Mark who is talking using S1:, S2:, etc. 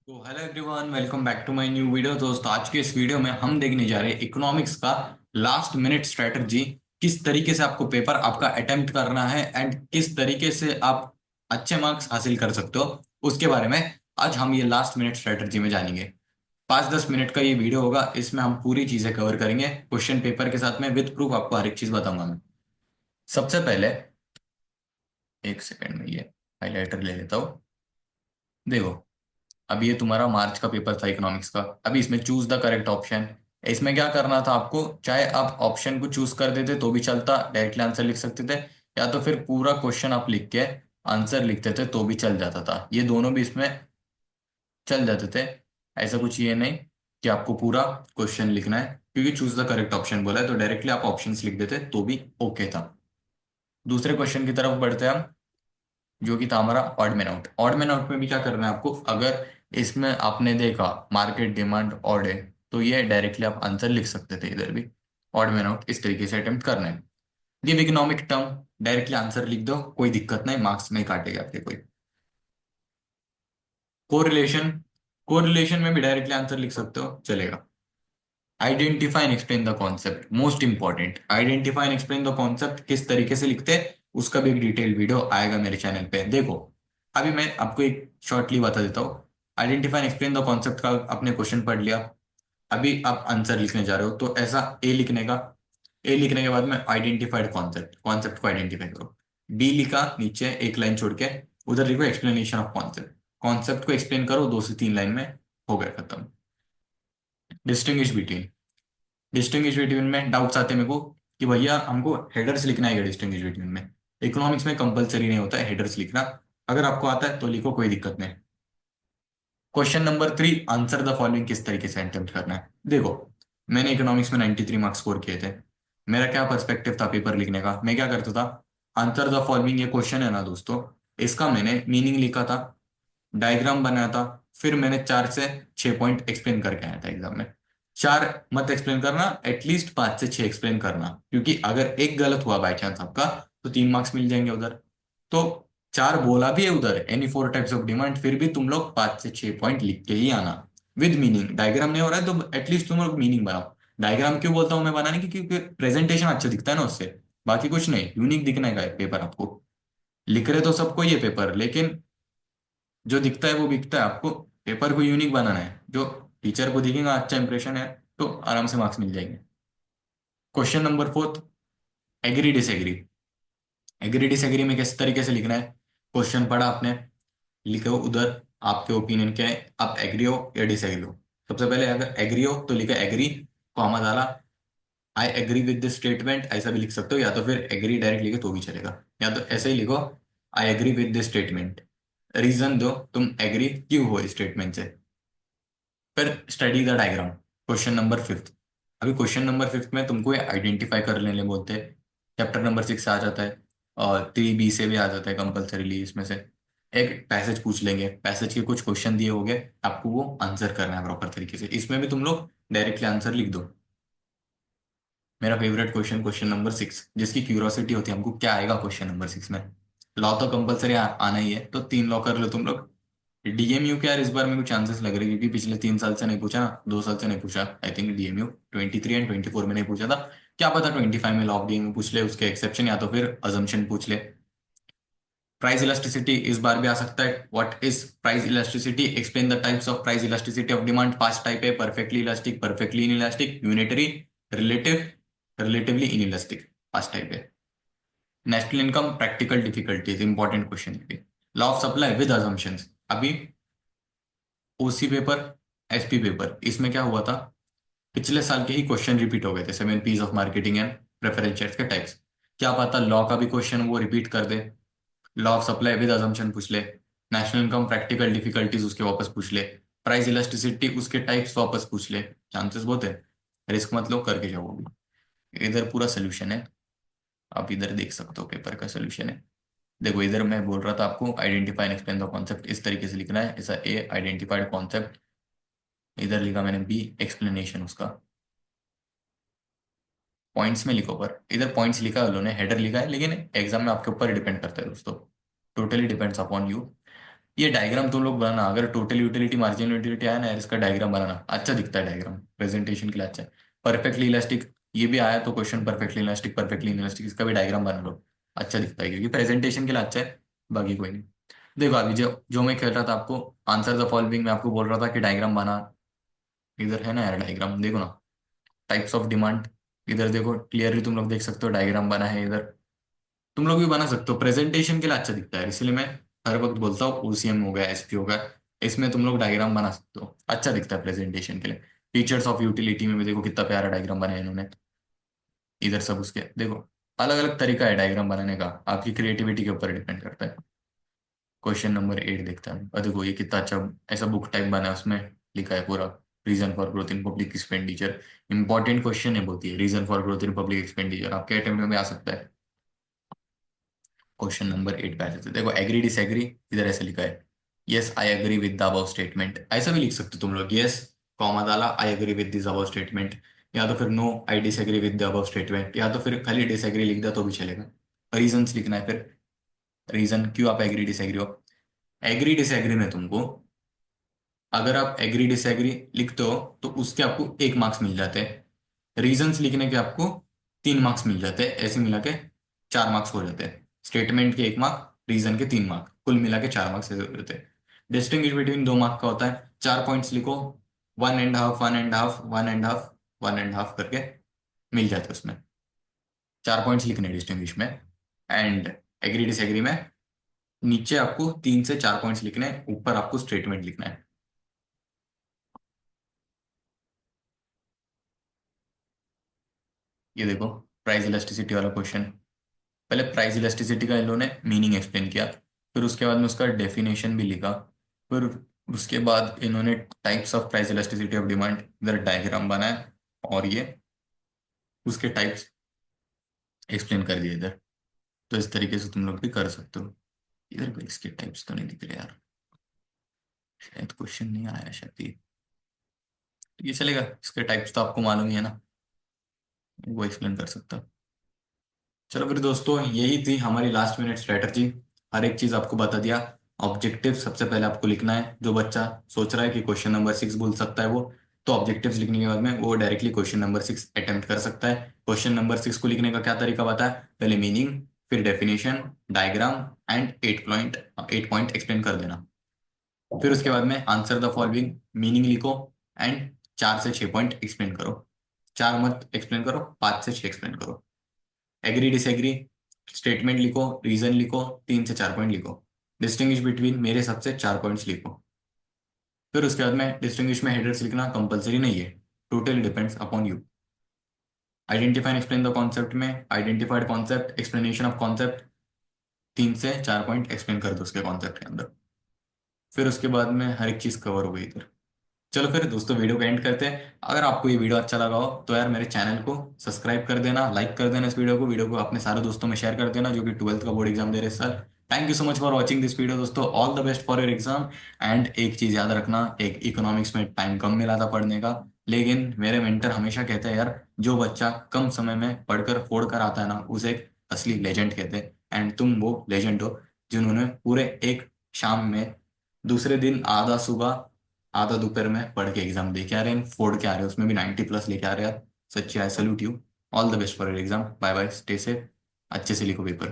S1: तो hello everyone, welcome back to my new video. दोस्तों, आज के इस वीडियो में हम देखने जा रहे हैं इकोनॉमिक्स का लास्ट मिनट स्ट्रेटजी। किस तरीके से आपको पेपर आपका अटेम्प्ट करना है एंड किस तरीके से आप अच्छे मार्क्स हासिल कर सकते हो, उसके बारे में आज हम ये लास्ट मिनट स्ट्रेटजी में जानेंगे। 5-10 मिनट का ये वीडियो होगा, इसमें हम पूरी चीजें कवर करेंगे क्वेश्चन पेपर के साथ में, विद प्रूफ आपको हर एक चीज बताऊंगा मैं। सबसे पहले एक सेकंड में ये हाईलाइटर ले लेता हूँ। देखो, अब ये तुम्हारा मार्च का पेपर था इकोनॉमिक्स का। अभी इसमें चूज द करेक्ट ऑप्शन। इसमें क्या करना था आपको, चाहे आप ऑप्शन को चूज कर देते तो भी चलता, डायरेक्टली आंसर लिख सकते थे, या तो फिर पूरा क्वेश्चन आप लिख के आंसर लिखते थे तो भी चल जाता था। ये दोनों भी इसमें चल जाते थे। ऐसा कुछ ये नहीं कि आपको पूरा क्वेश्चन लिखना है, क्योंकि चूज द करेक्ट ऑप्शन बोला है तो डायरेक्टली आप ऑप्शंस लिख देते तो भी ओके था। दूसरे क्वेश्चन की तरफ बढ़ते हैं हम, जो कि था हमारा odd man out. Odd man out में भी क्या करना है आपको, अगर इसमें आपने देखा मार्केट डिमांड ऑड है तो ये डायरेक्टली आप आंसर लिख सकते थे इधर भी। ऑड मैन आउट इस तरीके से अटेम्प्ट करना है। Give economic term, directly answer लिख दो, कोई दिक्कत नहीं, मार्क्स नहीं काटेगा आपके कोई। कोरिलेशन, कोरिलेशन में भी डायरेक्टली आंसर लिख सकते हो, चलेगा। Identify and explain the concept, most important. Identify and explain the concept किस तरीके से लिखते हैं, उसका भी एक डिटेल वीडियो आएगा मेरे चैनल पे, देखो। अभी मैं आपको एक शॉर्टली बता देता हूँ। Identify and explain the concept का आपने क्वेश्चन पढ़ लिया। अभी आप आंसर लिखने जा रहे हो तो ऐसा ए लिखने का। ए लिखने के बाद में आइडेंटिफाइड कॉन्सेप्ट, कॉन्सेप्ट को आइडेंटिफाई करो। डी लिखा, नीचे एक लाइन छोड़ के उधर लिखो एक्सप्लेनेशन ऑफ कॉन्सेप्ट। कॉन्सेप्ट को एक्सप्लेन करो 2 से 3 लाइन में, हो गया खत्म। डिस्टिंग्विश बिटवीन, डिस्टिंग्विश बिटवीन में डाउट्स आते हैं मेरे को कि भैया हमको हेडर्स लिखना है, डिस्टिंग्विश बिटवीन में इकोनॉमिक्स में कंपलसरी नहीं होता है हेडर्स लिखना। अगर आपको आता है तो लिखो, कोई दिक्कत नहीं। Question number 3, answer the following किस तरीके से अटेम्प्ट करना है। देखो, मैंने इकोनॉमिक्स में 93 मार्क्स स्कोर किए थे। मेरा क्या पर्सपेक्टिव था पेपर लिखने का, मैं क्या करता था, आंसर द फॉलोइंग ये क्वेश्चन है ना दोस्तों, इसका मैंने मीनिंग लिखा था, डायग्राम बनाया था, फिर मैंने 4 से 6 पॉइंट एक्सप्लेन करके आया था एग्जाम में। 4 मत एक्सप्लेन करना, एटलीस्ट 5 से 6 एक्सप्लेन करना, क्योंकि अगर एक गलत हुआ बाई चांस आपका तो 3 मार्क्स मिल जाएंगे उधर। तो 4 बोला भी है उधर, एनी 4 टाइप्स ऑफ डिमांड, फिर भी तुम लोग 5 से 6 पॉइंट लिख के ही आना विद मीनिंग। डायग्राम नहीं हो रहा है तो एटलीस्ट तुम लोग मीनिंग बनाओ। डायग्राम क्यों बोलता हूं मैं बनाने की, क्योंकि प्रेजेंटेशन अच्छा दिखता है ना उससे, बाकी कुछ नहीं, यूनिक दिखने का है पेपर आपको। लिख रहे तो सबको ये पेपर, लेकिन जो दिखता है वो बिकता है। आपको पेपर को यूनिक बनाना है, जो टीचर को दिखेगा अच्छा इंप्रेशन है तो आराम से मार्क्स मिल जाएंगे। Question number 4, agree disagree. Agree disagree में किस तरीके से लिखना है, क्वेश्चन पढ़ा आपने, लिखो उधर आपके ओपिनियन क्या है, आप एग्री हो या डिसएग्री हो। सबसे पहले अगर एग्री हो तो लिखा एग्री, कॉमा डाला, I agree with this statement, ऐसा भी लिख सकते हो, या तो फिर एग्री डायरेक्ट लिखे तो भी चलेगा, या तो ऐसे ही लिखो, I agree with this statement. Reason दो तुम एग्री क्यों हो इस स्टेटमेंट से। फिर study the diagram, question number 5। अभी क्वेश्चन नंबर 5 में तुमको ये आइडेंटिफाई कर लेने बोलते हैं। चैप्टर नंबर 6 से आ जाता है, और 3B से भी आ जाता है कंपलसरीली। इसमें से एक पैसेज पूछ लेंगे, पैसेज के कुछ क्वेश्चन दिए होंगे, आपको वो आंसर करना है प्रॉपर तरीके से। इसमें भी तुम लोग डायरेक्टली आंसर लिख दो। मेरा फेवरेट क्वेश्चन, क्वेश्चन नंबर 6, जिसकी क्यूरियोसिटी होती है हमको क्या आएगा क्वेश्चन नंबर 6 में। लॉ तो कंपलसरी आना ही है, तो 3 लॉ कर लो तुम लोग। डीएमयू के यार इस बार मेरे को चांसेस लग रहे हैं, क्योंकि पिछले 3 साल से नहीं पूछा ना, 2 साल से नहीं पूछा आई थिंक। डीएमयू 23 एंड 24 में नहीं पूछा था, क्या पता 25 में लॉ ऑफ डीएमयू पूछ ले, उसके एक्सेप्शन या तो फिर अजम्पशन पूछ ले। प्राइस इलास्टिसिटी इस बार भी आ सकता है। What is price elasticity, explain the types of price elasticity of demand. 5 type है, perfectly elastic, perfectly inelastic, unitary, relative, relatively inelastic. 5 type है। National income, practical difficulties, important question है। Law of supply with assumptions. अभी OC paper, SP paper, इसमें क्या हुआ था, पिछले साल के ही क्वेश्चन रिपीट हो गए थे, 7 P's of marketing and preference shares के टाइप्स। क्या पता लॉ का भी क्वेश्चन वो रिपीट कर दे, law of supply with assumption पूछ ले, नेशनल इनकम प्रैक्टिकल डिफिकल्टीज उसके वापस पूछ ले, प्राइस इलास्टिसिटी उसके टाइप्स वापस पूछ ले। चांसेस बहुत है, रिस्क मत लो, करके जाओगे। इधर पूरा सोल्यूशन है, आप इधर देख सकते हो पेपर का सोल्यूशन है। देखो, इधर मैं बोल रहा था आपको identify and explain the concept इस तरीके से लिखना है, ऐसा ए आइडेंटिफाइड कॉन्सेप्ट, इधर लिखा मैंने बी एक्सप्लेनेशन उसका। पॉइंट्स में लिखो, पर इधर पॉइंट्स लिखा है उन्होंने, हेडर लिखा है, लेकिन एग्जाम में आपके ऊपर डिपेंड करता है दोस्तों, टोटली डिपेंड्स अपॉन यू। ये डायग्राम तुम लोग बनाना, अगर टोटल यूटिलिटी मार्जिनल यूटिलिटी आया ना यार, इसका डायग्राम बनाना, अच्छा दिखता है डायग्राम, प्रेजेंटेशन के लिए अच्छा है। परफेक्टली इलास्टिक, ये भी आया तो question, perfectly elastic perfectly elastic, इसका भी डायग्राम बना लो, अच्छा दिखता है क्योंकि प्रेजेंटेशन के लिए अच्छा है, बाकी कोई नहीं। देखो अभी जो जो मैं कह रहा था आपको, आंसर द फॉलोइंग, मैं आपको बोल रहा था कि डायग्राम बना, इधर है ना यार डायग्राम, देखो ना, टाइप्स ऑफ डिमांड, इधर देखो क्लियरली तुम लोग देख सकते हो डायग्राम बना है इधर, तुम लोग भी बना सकते हो, प्रेजेंटेशन के लिए अच्छा दिखता है, इसलिए मैं हर वक्त बोलता हूँ ओसीएम हो गया, एसपी हो गया, इसमें तुम लोग डायग्राम बना सकते हो, अच्छा दिखता है प्रेजेंटेशन के लिए। फीचर्स ऑफ यूटिलिटी में भी देखो कितना प्यारा डायग्राम बनाया इन्होंने, इधर सब उसके देखो, अलग अलग तरीका है डायग्राम बनाने का, आपकी क्रिएटिविटी के ऊपर डिपेंड करता है। क्वेश्चन नंबर 8 देखता है, और देखो ये कितना अच्छा ऐसा बुक टाइप बना है, उसमें लिखा है पूरा, reason for growth in public expenditure, important question है बहुत, ही reason for growth in public expenditure आपके अटेम्प्ट में भी आ सकता है। क्वेश्चन नंबर 8 पे आ जाते हैं। देखो एग्री डिसएग्री, इधर ऐसे लिखा है, yes I agree with the above statement, ऐसा भी लिख सकते हो तुम लोग, यस कॉमा डाला I agree with this above statement, या तो फिर no I disagree with the above statement, या तो फिर खाली डिसएग्री लिख दिया तो भी चलेगा, रीजंस लिखना है फिर, रीजन क्यों आप एग्री डिसएग्री हो। एग्री डिसएग्री में तुमको, अगर आप एग्री डिसएग्री लिखते हो तो उसके आपको 1 मार्क्स मिल जाते हैं, रीजंस लिखने के आपको 3 मार्क्स मिल जाते हैं, ऐसे मिला के 4 मार्क्स हो जाते हैं, स्टेटमेंट के 1 मार्क, रीजन के 3 मार्क, कुल मिला के 4 मार्क्स ऐसे हो जाते हैं। डिस्टिंग्विश बिटवीन 2 मार्क का होता है, 4 पॉइंट्स लिखो, 1.5 1.5 1.5 1.5 करके मिल जाते हैं उसमें, 4 पॉइंट्स लिखने डिस्टिंग्विश में, एंड एग्री डिसएग्री में नीचे आपको 3 से 4 पॉइंट्स लिखने हैं, ऊपर आपको स्टेटमेंट लिखना है। ये देखो प्राइस इलास्टिसिटी वाला क्वेश्चन, पहले प्राइस इलास्टिसिटी का इन लोगों ने मीनिंग एक्सप्लेन किया, फिर उसके बाद में उसका डेफिनेशन भी लिखा, फिर उसके बाद इन्होंने types of price elasticity of demand इधर डायग्राम बनाया, और ये उसके टाइप्स एक्सप्लेन कर दिए इधर, तो इस तरीके से तुम लोग भी कर सकते हो। इधर कोई इसके टाइप्स तो नहीं दिख रहे यार, शायद क्वेश्चन नहीं आया शायद ये चलेगा, इसके टाइप्स तो आपको मालूम ही है ना, वो एक्सप्लेन कर सकता हूँ। चलो फिर दोस्तों, यही थी हमारी लास्ट मिनट स्ट्रेटजी, हर एक चीज आपको बता दिया। ऑब्जेक्टिव सबसे पहले आपको लिखना है, जो बच्चा सोच रहा है कि क्वेश्चन नंबर 6 भूल सकता है वो, तो ऑब्जेक्टिव्स लिखने के बाद में वो डायरेक्टली क्वेश्चन नंबर 6 अटेम्प्ट कर सकता है। क्वेश्चन नंबर 6 को लिखने का क्या तरीका बता है, पहले मीनिंग, फिर definition, diagram and 8 point explain कर देना, फिर उसके बाद में आंसर द फॉलोइंग, मीनिंग लिखो, एंड 4 से 6 पॉइंट एक्सप्लेन करो, 4 मत एक्सप्लेन करो, 5 से 6 एक्सप्लेन करो। एग्री डिसएग्री, स्टेटमेंट लिखो, रीजन लिखो, 3 से 4 पॉइंट लिखो, डिस्टिंग्विश बिटवीन मेरे हिसाब से 4 पॉइंट्स लिखो, फिर उसके बाद में डिस्टिंग्विश में हेडर्स लिखना कंपलसरी नहीं है, totally depends upon you. Identify explain the concept में identified concept, explanation of concept, 3 से 4 पॉइंट एक्सप्लेन कर दो उसके कॉन्सेप्ट के अंदर, फिर उसके बाद में हर एक चीज कवर हो गई इधर। चलो फिर दोस्तों वीडियो को एंड करते हैं, अगर आपको ये वीडियो अच्छा लगा हो तो यार मेरे चैनल को सब्सक्राइब कर देना, लाइक कर देना इस वीडियो को अपने सारे दोस्तों में शेयर कर देना जो कि 12th का बोर्ड एग्जाम दे रहे हैं इस साल। Thank you so much for watching this video दोस्तों, all the best for your exam. And एक चीज याद रखना, एक इकोनॉमिक्स में टाइम कम मिला था पढ़ने का, लेकिन मेरे मेंटर हमेशा कहते हैं यार, जो बच्चा कम समय में पढ़कर फोड़ कर आता है ना, उसे एक असली लेजेंड कहते हैं, एंड तुम वो लेजेंड हो जिन्होंने पूरे एक शाम में, दूसरे दिन आधा सुबह आधा दोपहर में पढ़ के एग्जाम दे के आ रहे हैं, फोड़ के आ रहे हैं, उसमें भी 90+ लेके आ रहे हैं यार, सच्ची I salute you. All the best for your exam, bye bye, stay safe, अच्छे से लिखो पेपर।